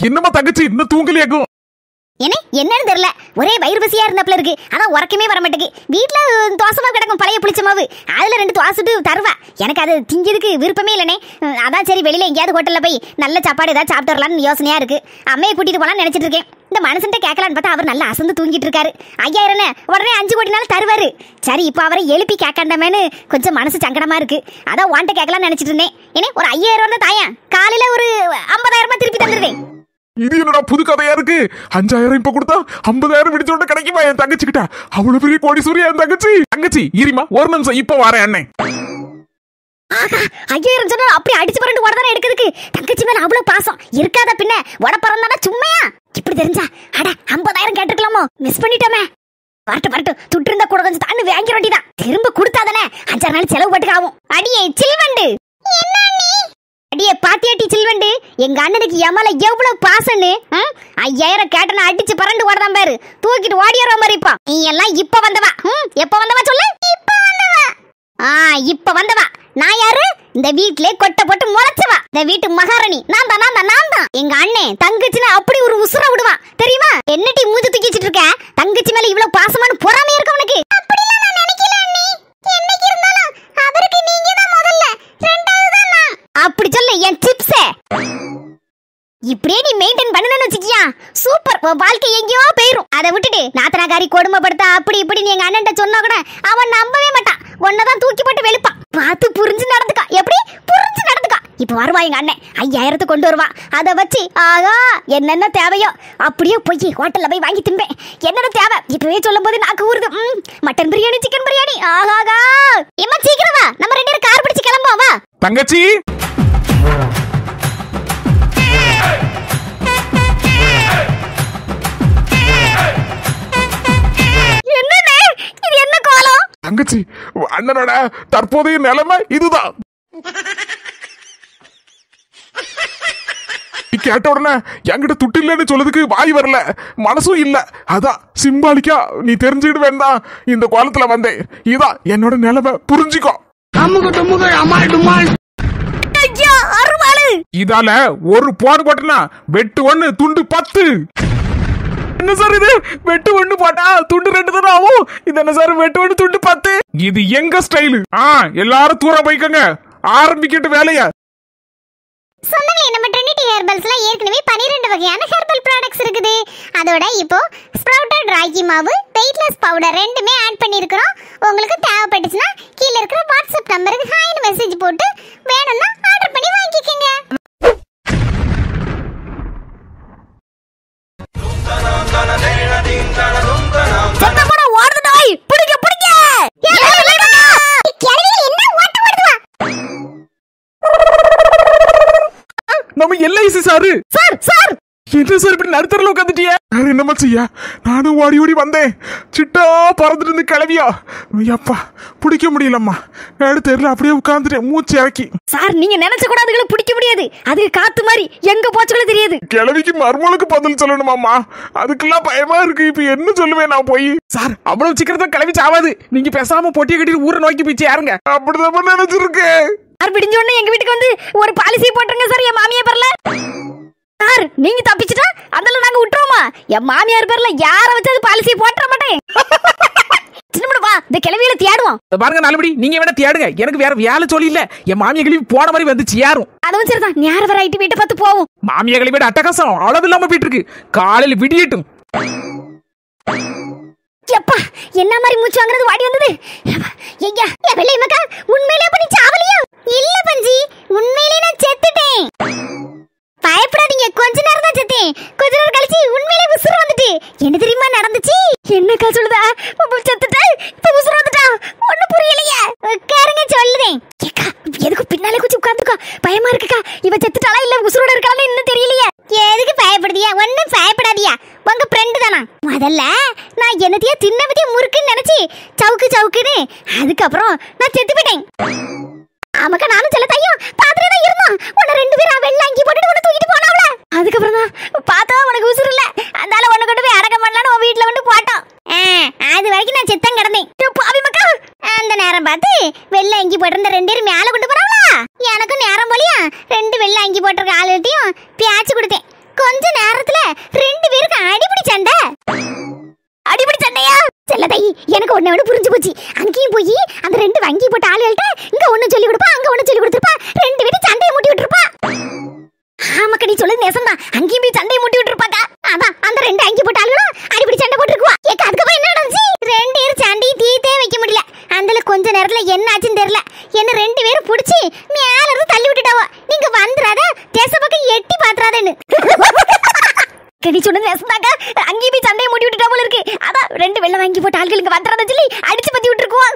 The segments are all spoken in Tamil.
என்னமா தங்கச்சி இன்னும் தூங்கலையாக்கும்? என்னன்னு தெரியல, ஒரே வயிறு பசியா இருந்தாப்ல இருக்கு. ஆனா உறக்கமே வர மாட்டேங்குது. வீட்டுல தோசை மாவு கிடக்கும், பழைய புளிச்ச மாவு. அதுல 2 தோசை தருவா. எனக்கு அது திங்கிறதுக்கு விருப்பமே இல்லனே. அதான் சரி வெளியில எங்கேயாவது ஹோட்டல்ல போய் நல்ல சாப்பாடு ஏதாவது சாப்பிட்டு வரலாம்னு யோசனையா இருக்கு. அம்மையை கூட்டிட்டு போலான்னு நினைச்சிட்டு இருக்கேன். இந்த மனுஷன்ட்ட கேட்கலான்னு பார்த்தா அவர் நல்லா அசந்து தூங்கிட்டு இருக்காரு. 5000 உடனே 5 கோடினாலும் தருவாரு. சரி இப்ப அவரை எழுப்பி கேட்காண்டமேனு கொஞ்சம் மனசு சங்கடமா இருக்கு. அதான் வாண்ட கேட்கலாம்னு நினைச்சிட்டு இருந்தேன். ஏனே ஒரு 5000 தான் தாயா, காலையில ஒரு 50000 திருப்பி தந்துடுவேன். இது என்னடா புது கதையா இருக்கு? 5000 இப்ப கொடுத்தா 50000 விடுச்சோட கிடைக்குமா என் தங்கச்சி கிட்ட? அவ்வளவு பெரிய கோடீஸ்வரியா என் தங்கச்சி இருமா ஒரு நிமிஷம் இப்ப வரேன் அண்ணே. 5000 சொன்னா அப்படி அடிச்சு பரண்டு உடனே எடுக்கிறதுக்கு தங்கச்சி மேல அவ்வளவு பாசம் இருக்காத பின்ன உடப்பறந்தானா சும்மையா? இப்படி தெரிஞ்சா அட 50000 கேட்டுக்கலாமோ, மிஸ் பண்ணிட்டோமே. வரட்டு துட்டு இருந்தா கூட கொஞ்சம் தாண்டு வாங்கி வேண்டியதான். திரும்ப கொடுத்தாதானே 5 நாள் செலவு பட்டுக்கு ஆகும். அடியே சில்வண்டு, என்ன நீ அடியே பாத்தியாட்டி சில்வண்டு, எங்க அண்ணனுக்கு எமல எவ்வளவு பாசன்னு. 5000 கேட்டன அடிச்சு பரண்டு ஓடதான் பாரு, தூக்கிட்டு ஓடியாரோ மாதிரி. இப்ப நீ எல்லாம் இப்ப வந்தவா? எப்ப வந்தவா சொல்லு? இப்ப வந்தவா. நான் யாரு? இந்த வீட்லயே கொட்டை போட்டு முளைச்சவா, இந்த வீட்டு மகாராணி. நான் தான். எங்க அண்ணன் தங்கச்சினா அப்படி ஒரு உசுர விடுவான் தெரியுமா? என்னட்டி மூஞ்சி தூக்கி வச்சிட்டு இருக்க? தங்கச்சி மேல இவ்வளவு பாசமான பொறாமையா இருக்கு உனக்கு? அப்படிலாம் நான் நினைக்கல அண்ணி. என்னைக்கு இருந்தாலும் அவருக்கு நீங்க தான் முதல்ல, ரெண்டாவது தான் நான். அப்படி சொல்ல என் சிப்ஸே. இப்படியே நீ மெயின்டைன் பண்ணணும்னு வச்சுக்கியா சூப்பர், உன் வாழ்க்கை எங்கேயோ போயிரும். அதை விட்டுட்டு நாத்தனாகாரி கொடுமைப்படுத்தா அப்படி இப்படி நீ எங்க அண்ணன் சொன்னா கூட அவன் நம்பவே மாட்டான். உன்னதான் தூக்கி போட்டு வெளுப்பான். பார்த்து புரிஞ்சு நடந்துக்கா. எப்படி புரிஞ்சு நடந்துக்கா? இப்ப வருவா எங்க அண்ணன் 5000 கொண்டு வருவா. அதை வச்சு ஆகா என்னென்ன தேவையோ அப்படியே போய் ஹோட்டல்ல போய் வாங்கி திம்பேன். என்னென்ன தேவை இப்பவே சொல்லும் போது நாக்கு ஊறுது. Mutton biryani, chicken biryani. ஆகாகா எம்மா சீக்கிரம் வா, நம்ம 2 பேரும் கார் பிடிச்சு கிளம்புவோம். வா தங்கச்சி. தங்கச்சி அண்ணனோட தற்போதைய நிலைமை இதுதான். கேட்ட உடனே என்கிட்ட துட்டு இல்லைன்னு சொல்றதுக்கு வாய் வரல, மனசும் இல்ல. அதான் சிம்பாலிக்கா நீ தெரிஞ்சுக்கிட்டு வேண்டாம் இந்த கோலத்துல வந்தேன். இதான் என்னோட நிலைமை, புரிஞ்சுக்கோ. இதால ஒரு போன் போட்டனா வெட்டு 1 துண்டு 10. என்ன சார் இது? வெட்டு 1 போட்டா துண்டு 2 தானே ஆகும். இது என்ன சார் வெட்டு 1 துண்டு 10? இது எங்க ஸ்டைலு. எல்லாரும் தூரம் போய்க்கங்க, ஆரம்பிக்கிட்டு வேலைய. சொன்னங்களே நம்ம ட்ரினிட்டி ஹெர்பல்ஸ்ல ஏற்கனவே 12 வகையான ஹெர்பல் ப்ராடக்ட்ஸ் இருக்குது. அதோட இப்போ ஸ்ப்ரவுட்டட் ராகி மாவு, வெயிட்லெஸ் பவுடர் ரெண்டுமே ஆட் பண்ணியிருக்கிறோம். உங்களுக்கு தேவைப்பட்டுச்சுன்னா கீழே இருக்கிற வாட்ஸ்அப் நம்பருக்கு ஹாய்னு மெசேஜ் போட்டு வேணும்னா ஆர்டர் பண்ணி வாங்கிக்கோங்க. நம்ம எல்ஐசி சாரு. சார் என்ன சார் இப்படி நடுத்தரல உட்காந்துட்டியா? என்னமா செய்ய, நானும் ஓடி ஓடி வந்தேன். சிட்டா பறந்துட்டு இருந்து கிளவியா அப்பா பிடிக்க முடியலம்மா. நடுத்தரல அப்படியே உட்காந்துட்டேன் மூச்சு இறக்கி. சார் நீங்க நினைச்ச கூட அதுகளை பிடிக்க முடியாது, அது காத்து மாதிரி எங்க போச்சுகளோ தெரியாது. கிளவிக்கு மர்மலுக்கு பதில் சொல்லணுமாமா, அதுக்கெல்லாம் பயமா இருக்கு. இப்ப என்ன சொல்லுவேன் நான் போய்? சார் அவ்வளவு சீக்கிரத்தை கிளவி சாவாது, நீங்க பேசாம பொட்டியை கட்டிட்டு ஊரை நோக்கி போயிச்சு யாருங்க. அப்படிதான் நினைச்சிருக்கேன். சார் விடிஞ்ச உடனே எங்க வீட்டுக்கு வந்து ஒரு பாலிசி போட்டுருங்க சார். என் மாமியார் பேர்ல. சார் நீங்க தப்பிச்சுட்டா அதெல்லாம் நாங்க விட்டுருவோமா? என் மாமியார் பேர்ல யார வச்சு பாலிசி போட்டுற மாட்டேன். சின்னப்பா இந்த கிளவியில தேடுவோம் பாருங்க. நல்லபடி நீங்க வேணா தேடுங்க, எனக்கு வேற வேலை சொல்லி இல்ல. என் மாமியா கிளவி போன மாதிரி வந்துச்சு யாரும். அதுவும் சரிதான், நேரம் வர ஆயிட்டு வீட்டை பார்த்து போவோம். மாமியா கிளவியோட அட்டகாசம் அளவு இல்லாம போயிட்டு இருக்கு. காலையில விடியட்டும். எப்பா என்ன மாதிரி மூச்சு வாங்குறது வாடி வந்தது. ஐயா வெள்ளை மக்கா உண்மையிலே பண்ணி சாவலியா? இல்ல பஞ்சி, உண்மையிலே நான் செத்துட்டேன். பயப்படாதீங்க, கொஞ்ச நேரம் தான் செத்தேன். கொஞ்ச நேரம் கழிச்சு உண்மையிலே உசுறு வந்துட்டு. என்ன தெரியுமா நடந்துச்சு? என்னக்கா சொல்லுதா? செத்துட்டேன், இப்ப உசுறு வந்துட்டா. ஒண்ணு புரியலையே. உட்காருங்க சொல்லுதேன். ஏக்கா எதுக்கு பின்னாலே குச்சி உட்கார்ந்துக்கோ, பயமா இருக்குக்கா. இவ செத்துட்டாளா இல்ல உசுரோட இருக்காளா இன்னும் தெரியலையே. எதுக்கு பயப்படுதியா? ஒண்ணும் பயப்படாதியா, உங்க ஃப்ரெண்டு தானா. முதல்ல நான் என்னத்தையா தின்ன பத்தியா முறுக்குன்னு நினைச்சு சவுக்குன்னு, அதுக்கப்புறம் நான் செத்து போயிட்டேன். ஆமாக்கா நானும் செல்ல தையும் பாத்துட்டு தான் இருந்தோம். உன்னை 2 பேரும் வெள்ள அங்கி போட்டுட்டு உன்னை தூக்கிட்டு போனாவல. அதுக்கப்புறம் தான் பார்த்தா உனக்கு உசுறு இல்ல, அதனால உன்னை கொண்டு போய் அடக்கம் பண்ணலான்னு உன் வீட்டுல வந்து போட்டோம். அது வரைக்கும் நான் செத்தம் கிடந்தேன். பாவி மக்கா அந்த நேரம் பார்த்து வெள்ள அங்கி போட்டிருந்த 2 பேரும் மேல கொண்டு போனாவல. எனக்கும் நேரம் போலியா 2 வெள்ள அங்கி போட்டிருக்க ஆளுகிட்டையும் பேச்சு கொடுத்தேன். கொஞ்ச நேரத்துல ரெண்டு பேருக்கு அடிபிடி சண்டை. அடிபிடி சண்டையா? செல்லதை எனக்கு ஒண்ணு புரிஞ்சு போச்சு. அங்கேயும் போய் அந்த ரெண்டு வங்கி போட்ட ஆளுகள்ட்ட இங்க ஒண்ணு சொல்லி கொடுப்பா, அங்க ஒண்ணு சொல்லி கொடுத்துருப்பா, ரெண்டு பேரும் சண்டையை மூட்டி விட்டுருப்பா. ஆமாக்கா, நீ சொல்லுது நேசம்தான். அங்கேயும் போய் சண்டையை மூட்டி விட்டுருப்பாக்கா. அதான் அந்த ரெண்டு அங்கி போட்ட ஆளுகளும் அடிபிடி சண்டை போட்டுருக்குவா. ஏக்கா அதுக்கப்புறம் என்ன நடந்துச்சு? ரெண்டு பேரும் சண்டையை தீத்தே வைக்க முடியல. அதுல கொஞ்ச நேரத்துல என்ன ஆச்சுன்னு தெரியல. என்ன ரெண்டு பேரும் புடிச்சு மேல இருந்து தள்ளி விட்டுட்டாவோ. நீங்க வந்துடாத, தேச பக்கம் எட்டி பாத்துறாதேன்னு. கடி சொன்னது நேசம்தாக்கா. அங்கேயும் போய் சண்டையை மூட்டி விட்டுட்டா போல இருக்கு. அதான் ரெண்டு வெள்ளை வாங்கி போட்ட ஆள்கள் இங்க வந்துடாத சொல்லி அடிச்சு பத்தி விட்டுருக்குவா.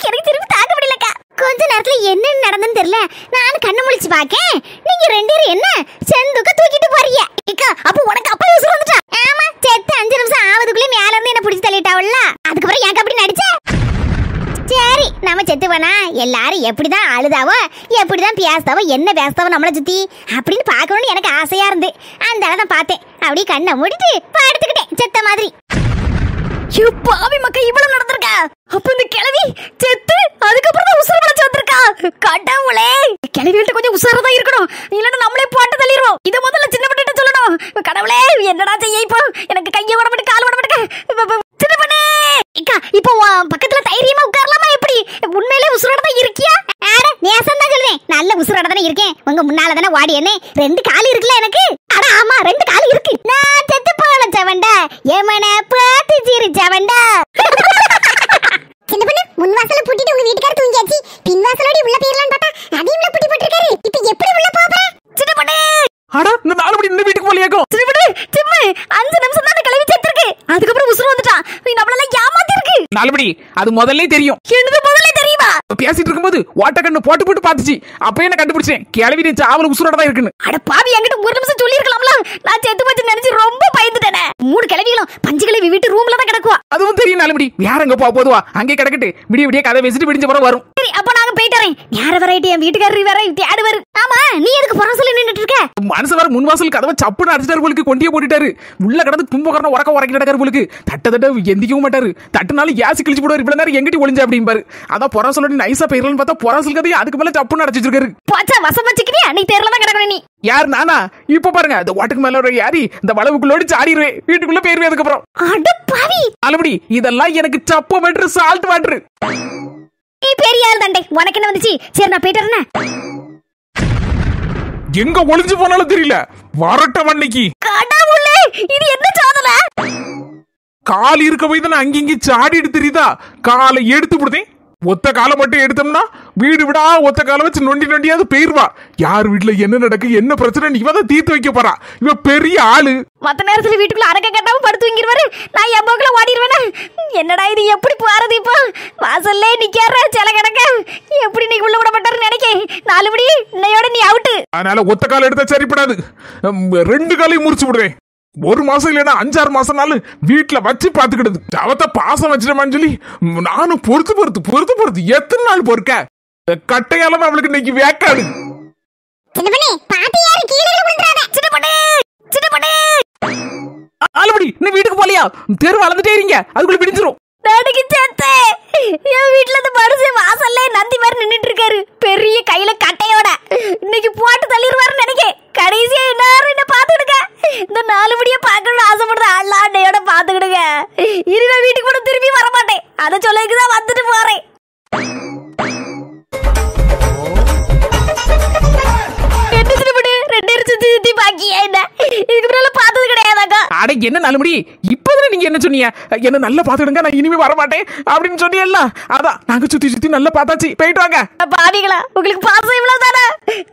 எனக்கு திரும்பி தாக்க முடியலக்கா. கொஞ்ச நேரத்துல என்ன நடந்துன்னு தெரியல. நானும் கண்ணு முழிச்சு பாக்கேன். நீங்க ரெண்டு பேரும் என்ன செந்துக்க தூக்கிட்டு போறீங்க. ஏக்கா அப்ப உனக்கு அப்ப உசுறு வந்துட்டா? ஆமா, செத்து 5 நிமிஷம் ஆவதுக்குள்ளே மேல இருந்து என்ன பிடிச்சி தள்ளிட்டாவல்ல. அதுக்கப்புறம் ஏன் அப்படி நடிச்ச? சரி, நம்ம செத்து போனா எல்லாரும் எப்படிதான் அழுதாவோ, எப்படிதான் பேசுதாவோ, என்ன பேசுதாவோ நம்மளை சுத்தி அப்படின்னு பாக்கணும்னு எனக்கு ஆசையா இருந்து அந்த தான் பார்த்தேன். அப்படியே கண்ணை மூடிட்டு படுத்துக்கிட்டேன் செத்த மாதிரி. பாவி மக்கா, இவ்வளவு நடந்திருக்கா? அப்ப இந்த கிழவி செத்து அதுக்கப்புறம் தான் உசுறு பழச்சு வந்திருக்கா. கடவுளே, கிழவிகிட்ட கொஞ்சம் உசாரதான் இருக்கணும், இல்லன்னா நம்மளே போட்டு தள்ளிடுவோம். இதை முதல்ல சின்ன பண்ணிட்டு சொல்லணும். கடவுளே, என்னடா செய்ய இப்போ? எனக்கு கையை வர மாட்டேன், கால் வர மாட்டேன். சின்ன பண்ணே இப்போ பக்கத்துல தைரியமா உட்காரலாமா? எப்படி உண்மையிலே உசுரோட தான் இருக்கியா? ஆட நேசம் தான் சொல்றேன். நல்ல உசுரோட தானே இருக்கேன். உங்க முன்னால தானே வாடி என்ன 2 கால் இருக்குல்ல எனக்கு? அட ஆமா, 2 கால் இருக்கு. நான் செத்து போன சவண்டா, ஏமன பாத்து சிரிச்சவண்டா. சின்ன பண்ணு, முன் வாசல பூட்டிட்டு உங்க வீட்டுக்காரர் தூங்கியாச்சு. பின் வாசலோட உள்ள போயிரலாம்னு பார்த்தா அதையும் பூட்டி போட்டுருக்காரு. இப்போ எப்படி உள்ள போற? சின்ன பண்ணு, அட இந்த 4 மணி இந்த வீட்டுக்கு போலியாக்கும். சின்ன பண்ணு, சிம்மு 5 நிமிஷம் தான் கிளம்பி செத்துருக்கு. அதுக்கப்புறம் உசுறு வந்துட்டான். நீ நம்மள ஏமாத்தி இருக்கு. 4 மணி அது முதல்ல தெரியும். என்னது முதல்ல தெரியுமா? பேசிட்டு இருக்கும்போது வாட்ட கண்ணு போட்டு போட்டு பாத்துச்சு. அப்ப என்ன கண்டுபிடிச்சேன், கிளவி சாவல உசுரோட தான் இருக்குன்னு. அட பாவி, என்கிட்ட 1 நிமிஷம் சொல்லி இருக்கலாம்ல. நான் செத்து போச்சு நினைச்சு ரொம்ப பயந்துட்டேனே. 3 கிளவிகளும் 5 கிளவி வீட்டு ரூம்ல தான் கிடக்குவா. அதுவும் தெரியும். 4 மணி வேற எங்க போதுவா, அங்கே கிடக்கட்டு விடிய விடிய கதை பேசிட்டு விடிஞ்ச பிறகு வரும். சரி, அப்ப நாங்க போயிட்டறேன். யார வெரைட்டி என் வீட்டுக்காரர் வேற தேடுவாரு. ஆமா, நீ எதுக்கு புறம் சொல்லி நின்னுட்டு இருக்க? மனசு வர முன் வாசல் கதவை சப்புன்னு அடிச்சிட்டாரு போலுக்கு. கொண்டியே போட்டுட்டாரு. உள்ள கிடந்து கும்பகரண உறக்கி நடக்காரு போலுக்கு. தட்ட எந்திக்கவும் மாட்டாரு. தட்டுனாலும் யாசி கிழிச்சு போடுவாரு. இவ்வளவு நேரம் எங்கிட்ட ஒளிஞ்சா அப்படிம்பாரு. அதான் புறம் சொல்லி நைசா போயிடலான்னு பார்த்தா புறம் சொல்றதே அதுக்கு மேல சப்புன்னு அடிச்சிட்டு இருக்காரு. போச்சா வசம் வச்சுக்கிறியா? நீ தேர்ல தான் கிடக்கணும். நீ யார்? நானா? இப்ப பாருங்க, இந்த ஓட்டுக்கு மேல யாரி இந்த வளவுக்குள்ளோடி சாடிடுவேன். வீட்டுக்குள்ள போயிருவேன். அதுக்கப்புறம் அட பாவி, ஆல்ரெடி இதெல்லாம் எனக்கு சப்ப வாட்டர் சால்ட் வாட்டர். நீ பெரிய ஆள் தாண்டே, உனக்கு என்ன வந்துச்சு? சரி, நான் போயிட்டறேன். எங்க ஒளிஞ்சு போனாலும் தெரியல. வரட்டும் அன்னைக்கு. கடவுளே, இது என்ன சாதனை? கால் இருக்க போய் தானே அங்கிங்கி சாடிட்டு தெரியுதா? காலை எடுத்து விடுதேன். ஒத்த காலை மட்டும் எடுத்தோம்னா வீடு விடா ஒத்த காலை வச்சு நொண்டி நொண்டியாவது போயிருவா. யார் வீட்டுல என்ன நடக்கு, என்ன பிரச்சனை இவ தான் தீர்த்து வைக்க போறா. இவ பெரிய ஆளு. மத்த நேரத்துல வீட்டுக்குள்ள அரக்க கட்டாம படுத்து தூங்கிடுவாரு. நான் என் போக்குல ஓடிடுவேனா? என்னடா இது, எப்படி போறது? இப்போ வாசல்லே நிக்கிற சில கணக்க எப்படி நீ உள்ள விட மாட்டாரு நினைக்க. 4 மணி இன்னையோட நீ அவுட்டு. அதனால ஒத்த காலை எடுத்தா சரிப்படாது. 2 காலையும் முறிச்சு விடுவேன். 1 மாசம் இல்லைன்னா 5-6 மாசம்னாலும் வீட்டுல வச்சு பாத்துக்கிடுது. அவத்த பாசம் வச்சிடமான்னு சொல்லி நானும் பொறுத்து எத்தனை நாள் பொறுக்க. கட்டையாலும் அவளுக்கு இன்னைக்கு வேக்காடு. ஆல்ரெடி இன்னும் வீட்டுக்கு போலியா? தெரு வளர்ந்துட்டே இருங்க, அதுக்குள்ள பிடிச்சிரும். என் வீட்டுல இருந்து மனுஷன் வாசல்ல நந்தி மாதிரி நின்னுட்டு இருக்காரு, பெரிய கையில கட்டையோட. இன்னைக்கு போட்டு தள்ளிடுவாரு நினைக்க. கடைசியா எல்லாரும் என்ன பாத்துடுங்க. இந்த 4 மணியை பாக்கணும்னு ஆசைப்படுற அண்ணாண்டையோட பாத்துக்கிடுங்க. இனி நான் வீட்டுக்கு கூட திரும்பி வர மாட்டேன். அதை சொல்லக்குதான் வந்துட்டு போறேன். என்ன சின்னப்படு 2 பேரும் சுத்தி பாக்கியா? என்ன இதுக்கு முன்னால பார்த்தது கிடையாதாக்கா? அட என்ன 4 மணி, இப்பதான் நீங்க என்ன சொன்னீங்க? என்ன நல்லா பாத்துடுங்க, நான் இனிமே வர மாட்டேன் அப்படின்னு சொன்னீங்கல்ல. அதான் நாங்க சுத்தி நல்லா பார்த்தாச்சு. போயிட்டு வாங்க. பாவிகளா, உங்களுக்கு பாசம் இவ்வளவு தானே?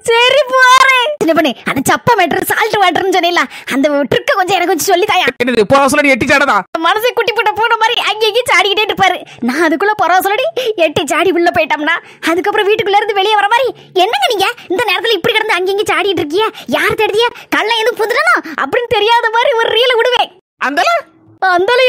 சரி போறேன். சின்ன பண்ணு, அந்த சப்ப மேட்டர் சால்ட் வாட்டர்னு சொன்னீங்களா, அந்த ட்ரிக்க கொஞ்சம் எனக்கு கொஞ்சம் சொல்லி தாயா. என்னது புறவசலடி எட்டி சாடதா? மனசை குட்டி போட்ட பூனை மாதிரி அங்கேயும் சாடிக்கிட்டே இருப்பாரு. நான் அதுக்குள்ள புறவசலடி எட்டி சாடி உள்ள போயிட்டோம்னா அதுக்கப்புறம் வீட்டுக்குள்ள இருந்து வெளியே வர மாதிரி. என்னங்க நீங்க இந்த நேரத்துல இப்படி கிடந்து அங்கேயும் சாடிட்டு இருக்கியா? யார் தேடுதியா? கள்ள எதுவும் புதுடணும் அப்படின்னு தெரியாத மாதிரி ஒரு ரீல விடுவேன். அந்த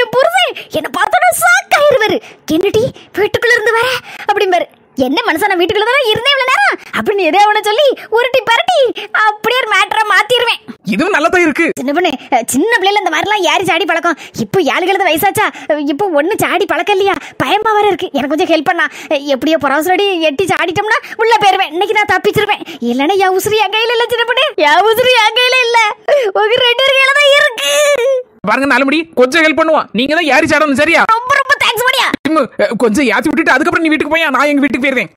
என் புருஷன் என்ன பார்த்தோன்னா சாக்காயிருவாரு. என்னடி வீட்டுக்குள்ள இருந்து வர அப்படிம்பாரு. என்ன மனுஷன், வீட்டுக்குள்ள தானே இருந்தேன் இவ்வளவு நேரம் அப்படின்னு எதே அவனை சொல்லி உருட்டி பரட்டி அப்படியே ஒரு மேட்டரை மாத்திடுவேன். இதுவும் நல்லதான் இருக்கு. சின்ன பொண்ணு, சின்ன பிள்ளைல இந்த மாதிரிலாம் யாரு சாடி பழக்கம்? இப்போ 7 வயசாச்சா, இப்போ ஒண்ணு சாடி பழக்கம் இல்லையா? பயமா வர இருக்கு. எனக்கு கொஞ்சம் ஹெல்ப் பண்ணா. எப்படியோ புறவசலடி எட்டி சாடிட்டோம்னா உள்ள போயிருவேன். இன்னைக்கு நான் தப்பிச்சிருவேன். இல்லைன்னா என் உசுறு என் கையில இல்ல. சின்ன பொண்ணு, என் உசுறு என் கையில இல்ல. உங்க 2 பேர் கையில தான் இருக்கு. பாருங்க நாலுமணி கொஞ்சம் ஹெல்ப் பண்ணுவோம். நீங்க தான் ஏறி சாடணும் சரியா? ரொம்ப ரொம்ப தேங்க்ஸ் மடியா. கொஞ்சம் ஏத்தி விட்டுட்டு அதுக்கப்புறம் நீ வீட்டுக்கு போய் நான் எங்க வீட்டுக்கு போயிருவேன்.